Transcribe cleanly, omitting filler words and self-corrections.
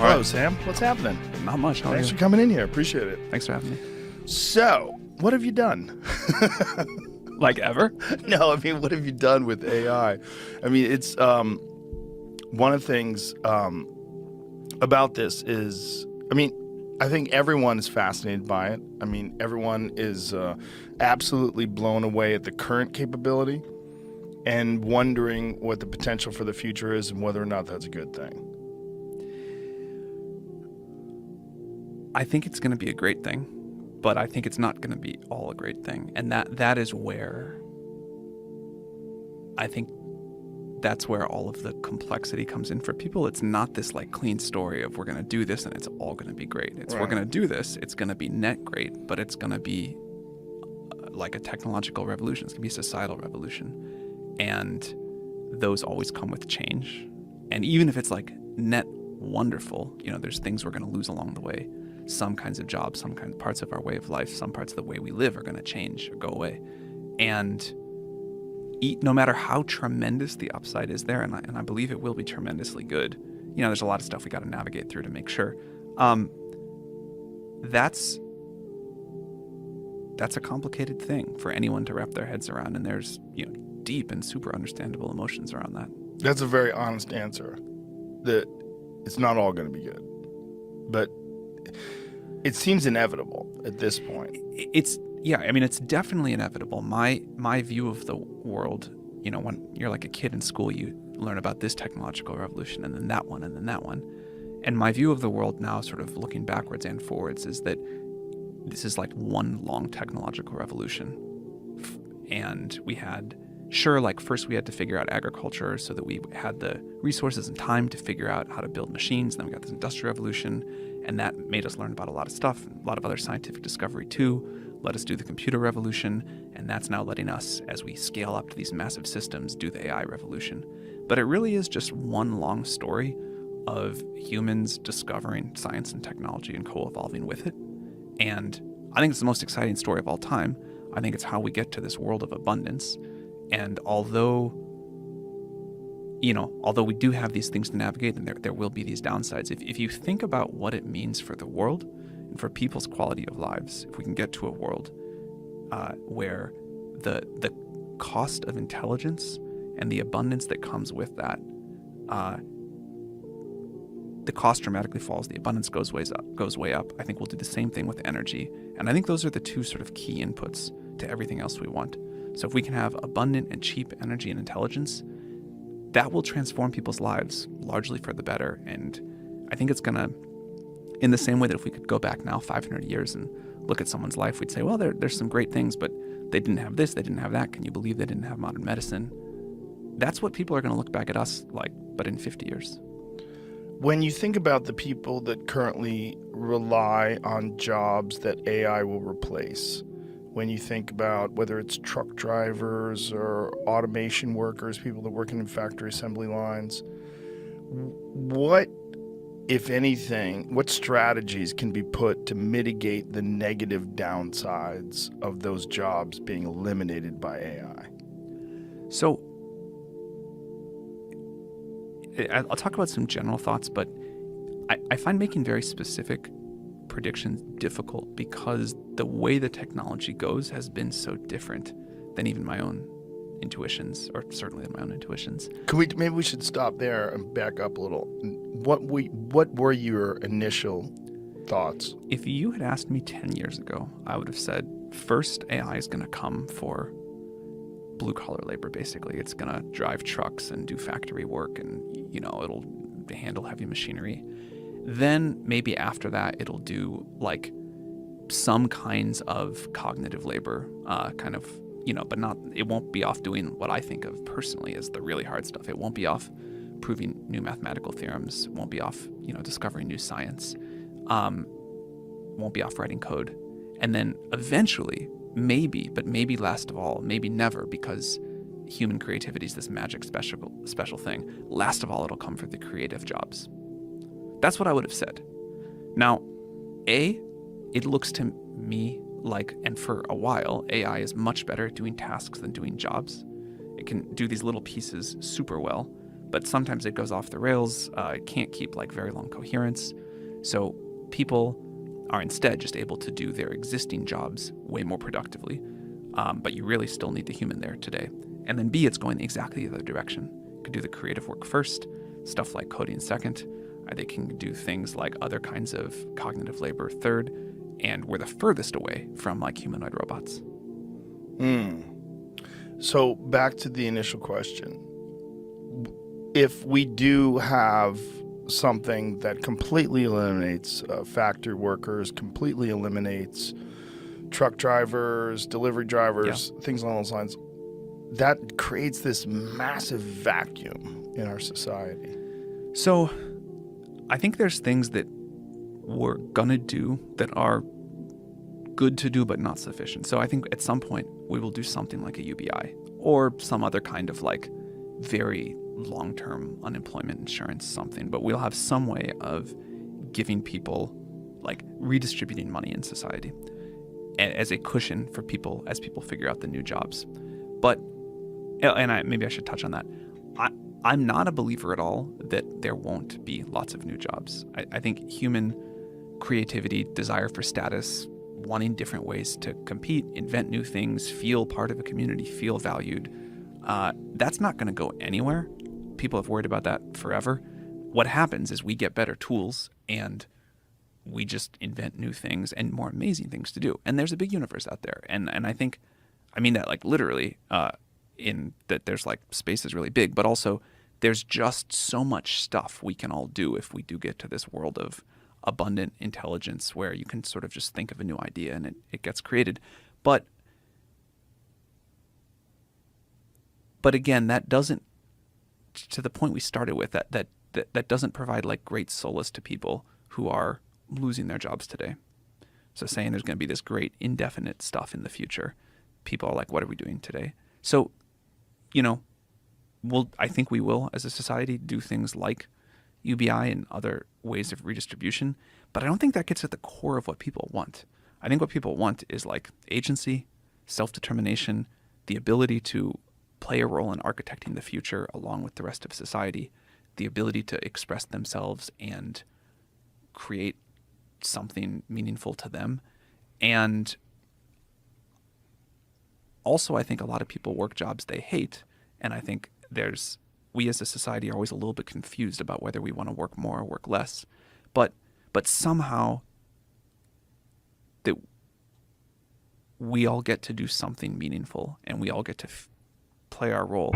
Hello, right. Sam. What's happening? Not much. How are Thanks you? for coming in here. Appreciate it. Thanks for having me. So, what have you done? Like ever? No, I mean, what have you done with AI? I mean, it's one of the things about this is, I think everyone is fascinated by it. I mean, everyone is absolutely blown away at the current capability and wondering what the potential for the future is and whether or not that's a good thing. I think it's going to be a great thing, but I think it's not going to be all a great thing. And that is where I think that's where all of the complexity comes in for people. It's not this like clean story of we're going to do this and it's all going to be great. It's we're going to do this, it's going to be net great, but it's going to be like a technological revolution. It's going to be a societal revolution. And those always come with change. And even if it's like net wonderful, there's things we're going to lose along the way. Some kinds of jobs, some kind of parts of our way of life, some parts of the way we live are going to change or go away. And no matter how tremendous the upside is there, and I believe it will be tremendously good, there's a lot of stuff we got to navigate through to make sure. That's a complicated thing for anyone to wrap their heads around, and there's deep and super understandable emotions around that. That's a very honest answer. That it's not all going to be good, but it seems inevitable at this point. It's definitely inevitable. My view of the world, when you're like a kid in school, you learn about this technological revolution and then that one and then that one. And my view of the world now, sort of looking backwards and forwards, is that this is like one long technological revolution. And we had, first we had to figure out agriculture so that we had the resources and time to figure out how to build machines. Then we got this industrial revolution, and that made us learn about a lot of stuff, a lot of other scientific discovery too. Let us do the computer revolution, and that's now letting us, as we scale up to these massive systems, do the AI revolution. But it really is just one long story of humans discovering science and technology and co-evolving with it. And I think it's the most exciting story of all time. I think it's how we get to this world of abundance. And although we do have these things to navigate, and there will be these downsides, if you think about what it means for the world and for people's quality of lives, if we can get to a world where the cost of intelligence and the abundance that comes with that, the cost dramatically falls, the abundance goes way up. I think we'll do the same thing with energy. And I think those are the two sort of key inputs to everything else we want. So if we can have abundant and cheap energy and intelligence, that will transform people's lives largely for the better. And I think it's going to, in the same way that if we could go back now 500 years and look at someone's life, we'd say, well, there's some great things, but they didn't have this, they didn't have that. Can you believe they didn't have modern medicine? That's what people are going to look back at us like, but in 50 years. When you think about the people that currently rely on jobs that AI will replace, when you think about whether it's truck drivers or automation workers, people that work in factory assembly lines, what, if anything, what strategies can be put to mitigate the negative downsides of those jobs being eliminated by AI? So I'll talk about some general thoughts, but I find making very specific predictions difficult because the way the technology goes has been so different than even my own intuitions, or certainly than my own intuitions. Maybe we should stop there and back up a little. What were your initial thoughts? If you had asked me 10 years ago, I would have said, first, AI is going to come for blue-collar labor, basically. It's going to drive trucks and do factory work, and, it'll handle heavy machinery. Then maybe after that, it'll do like some kinds of cognitive labor, but it won't be off doing what I think of personally as the really hard stuff. It won't be off proving new mathematical theorems, won't be off, discovering new science, won't be off writing code. And then eventually, maybe last of all, maybe never, because human creativity is this magic special thing. Last of all, it'll come for the creative jobs. That's what I would have said. Now, it looks to me like, and for a while, AI is much better at doing tasks than doing jobs. It can do these little pieces super well, but sometimes it goes off the rails. It can't keep like very long coherence. So people are instead just able to do their existing jobs way more productively. But you really still need the human there today. And then B, it's going exactly the other direction. You could do the creative work first, stuff like coding second. They can do things like other kinds of cognitive labor third, and we're the furthest away from like humanoid robots. So back to the initial question. If we do have something that completely eliminates factory workers, completely eliminates truck drivers, delivery drivers, things along those lines, that creates this massive vacuum in our society. So I think there's things that we're gonna do that are good to do but not sufficient. So I think at some point we will do something like a UBI or some other kind of like very long-term unemployment insurance something, but we'll have some way of giving people, like redistributing money in society as a cushion for people as people figure out the new jobs. But, and maybe I should touch on that. I'm not a believer at all that there won't be lots of new jobs. I think human creativity, desire for status, wanting different ways to compete, invent new things, feel part of a community, feel valued, that's not going to go anywhere. People have worried about that forever. What happens is we get better tools and we just invent new things and more amazing things to do. And there's a big universe out there. And I think, I mean that like literally, in that there's like space is really big, but also there's just so much stuff we can all do if we do get to this world of abundant intelligence where you can sort of just think of a new idea and it gets created. But again, that doesn't, to the point we started with, that doesn't provide like great solace to people who are losing their jobs today. So saying there's going to be this great indefinite stuff in the future, people are like, what are we doing today? So, you know, I think we will as a society do things like UBI and other ways of redistribution, but I don't think that gets at the core of what people want. I think what people want is like agency, self-determination, the ability to play a role in architecting the future along with the rest of society, the ability to express themselves and create something meaningful to them. And also, I think a lot of people work jobs they hate, and I think we as a society are always a little bit confused about whether we want to work more or work less. But somehow that we all get to do something meaningful and we all get to play our role.